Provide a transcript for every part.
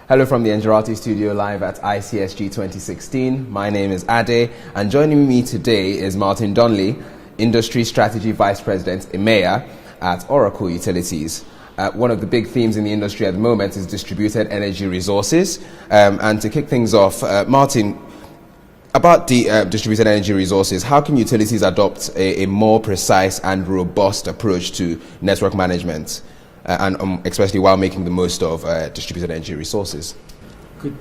Hello from the Engerati studio live at ICSG 2016. My name is Ade, and joining me today is Martin Donnelly, Industry Strategy Vice President, EMEA at Oracle Utilities. One of the big themes in the industry at the moment is distributed energy resources. And to kick things off, Martin, about the distributed energy resources, how can utilities adopt a more precise and robust approach to network management, and especially while making the most of distributed energy resources?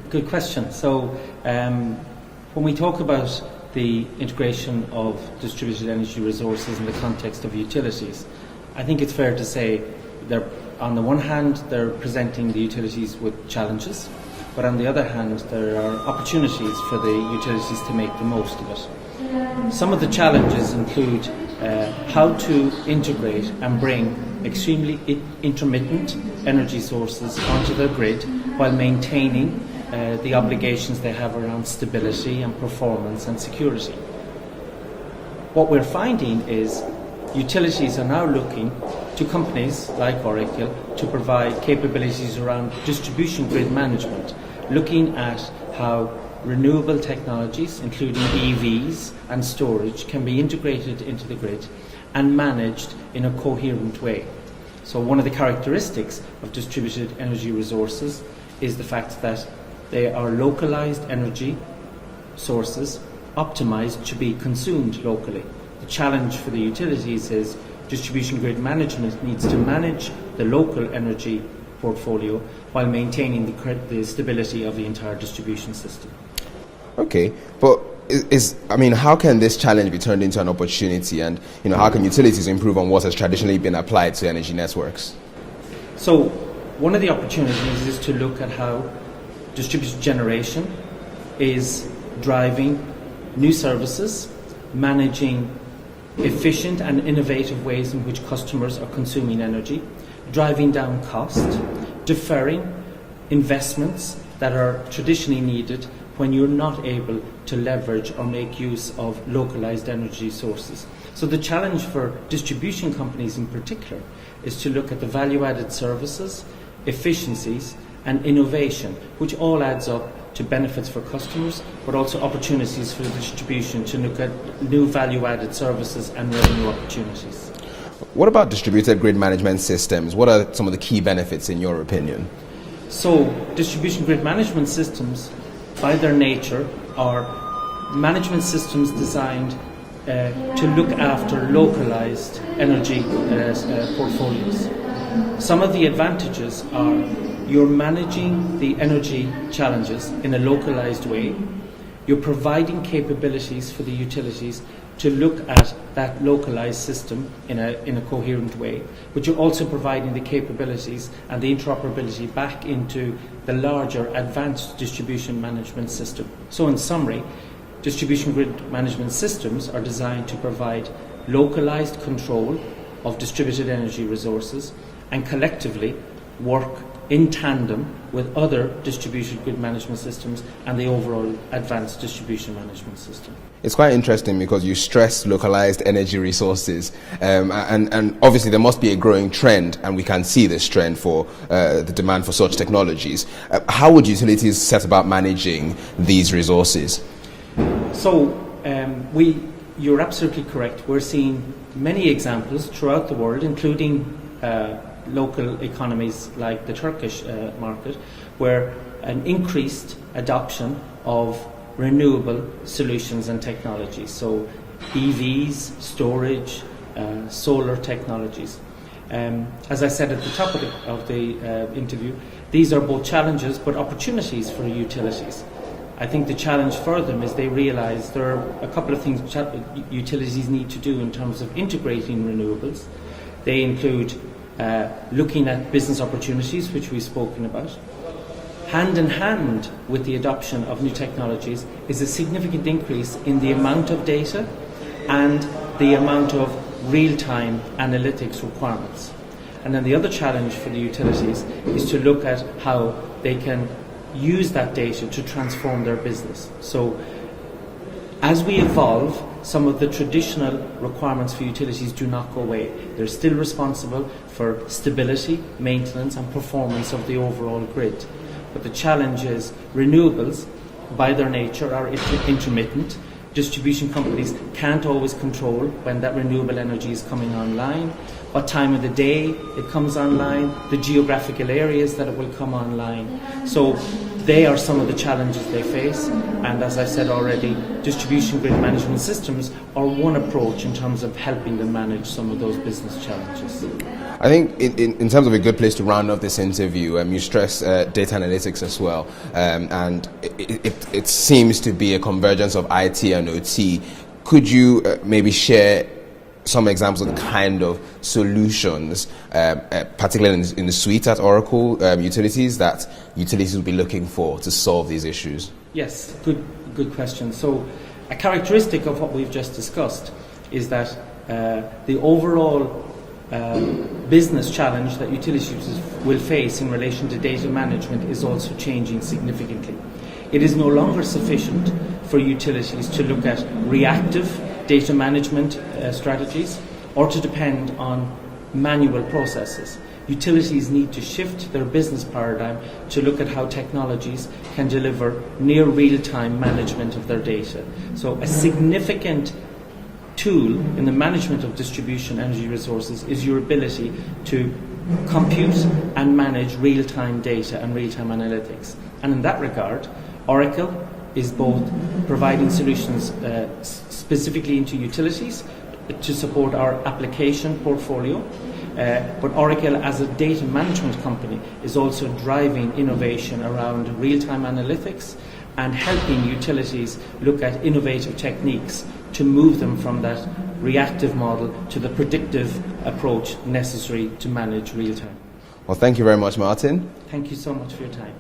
Good question. So when we talk about the integration of distributed energy resources in the context of utilities, I think it's fair to say they're, on the one hand, they're presenting the utilities with challenges, but on the other hand, there are opportunities for the utilities to make the most of it. Some of the challenges include how to integrate and bring extremely intermittent energy sources onto the grid while maintaining the obligations they have around stability and performance and security. What we're finding is utilities are now looking to companies like Oracle to provide capabilities around distribution grid management, looking at how renewable technologies, including EVs and storage, can be integrated into the grid and managed in a coherent way. So one of the characteristics of distributed energy resources is the fact that they are localized energy sources optimized to be consumed locally. The challenge for the utilities is distribution grid management needs to manage the local energy portfolio while maintaining the stability of the entire distribution system. Okay, but how can this challenge be turned into an opportunity, and how can utilities improve on what has traditionally been applied to energy networks? So one of the opportunities is to look at how distributed generation is driving new services, managing efficient and innovative ways in which customers are consuming energy, driving down cost, deferring investments that are traditionally needed when you're not able to leverage or make use of localized energy sources. So the challenge for distribution companies in particular is to look at the value-added services, efficiencies and innovation, which all adds up to benefits for customers, but also opportunities for the distribution to look at new value-added services and revenue opportunities. What about distributed grid management systems? What are some of the key benefits in your opinion? So distribution grid management systems, by their nature, are management systems designed to look after localized energy portfolios. Some of the advantages are you're managing the energy challenges in a localized way. You're providing capabilities for the utilities to look at that localized system in a coherent way, but you're also providing the capabilities and the interoperability back into the larger advanced distribution management system. So in summary, distribution grid management systems are designed to provide localized control of distributed energy resources and collectively work in tandem with other distributed grid management systems and the overall advanced distribution management system. It's quite interesting because you stress localized energy resources, and obviously there must be a growing trend, and we can see this trend for the demand for such technologies. How would utilities set about managing these resources? So you're absolutely correct. We're seeing many examples throughout the world, including local economies like the Turkish market, where an increased adoption of renewable solutions and technologies, so EVs, storage, solar technologies. As I said at the top of the interview, these are both challenges but opportunities for utilities. I think the challenge for them is they realise there are a couple of things utilities need to do in terms of integrating renewables. They include looking at business opportunities, which we've spoken about. Hand in hand with the adoption of new technologies is a significant increase in the amount of data and the amount of real-time analytics requirements. And then the other challenge for the utilities is to look at how they can use that data to transform their business. So as we evolve, some of the traditional requirements for utilities do not go away. They're still responsible for stability, maintenance and performance of the overall grid. but the challenge is renewables, by their nature, are intermittent. Distribution companies can't always control when that renewable energy is coming online, what time of the day it comes online, the geographical areas that it will come online. So they are some of the challenges they face, and as I said already, distribution grid management systems are one approach in terms of helping them manage some of those business challenges. I think in terms of a good place to round off this interview, you stress data analytics as well, and it seems to be a convergence of IT and OT. Could you maybe share some examples of the kind of solutions, particularly in the suite at Oracle Utilities, that utilities will be looking for to solve these issues? Yes, good question. So a characteristic of what we've just discussed is that the overall business challenge that utilities will face in relation to data management is also changing significantly. It is no longer sufficient for utilities to look at reactive data management strategies or to depend on manual processes. Utilities need to shift their business paradigm to look at how technologies can deliver near real-time management of their data. So a significant tool in the management of distribution energy resources is your ability to compute and manage real-time data and real-time analytics. And in that regard, Oracle is both providing solutions specifically into utilities to support our application portfolio, but Oracle as a data management company is also driving innovation around real-time analytics and helping utilities look at innovative techniques to move them from that reactive model to the predictive approach necessary to manage real-time. Well, thank you very much, Martin. Thank you so much for your time.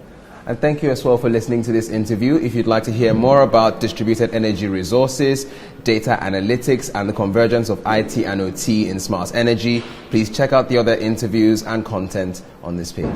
And thank you as well for listening to this interview. If you'd like to hear more about distributed energy resources, data analytics, and the convergence of IT and OT in smart energy, please check out the other interviews and content on this page.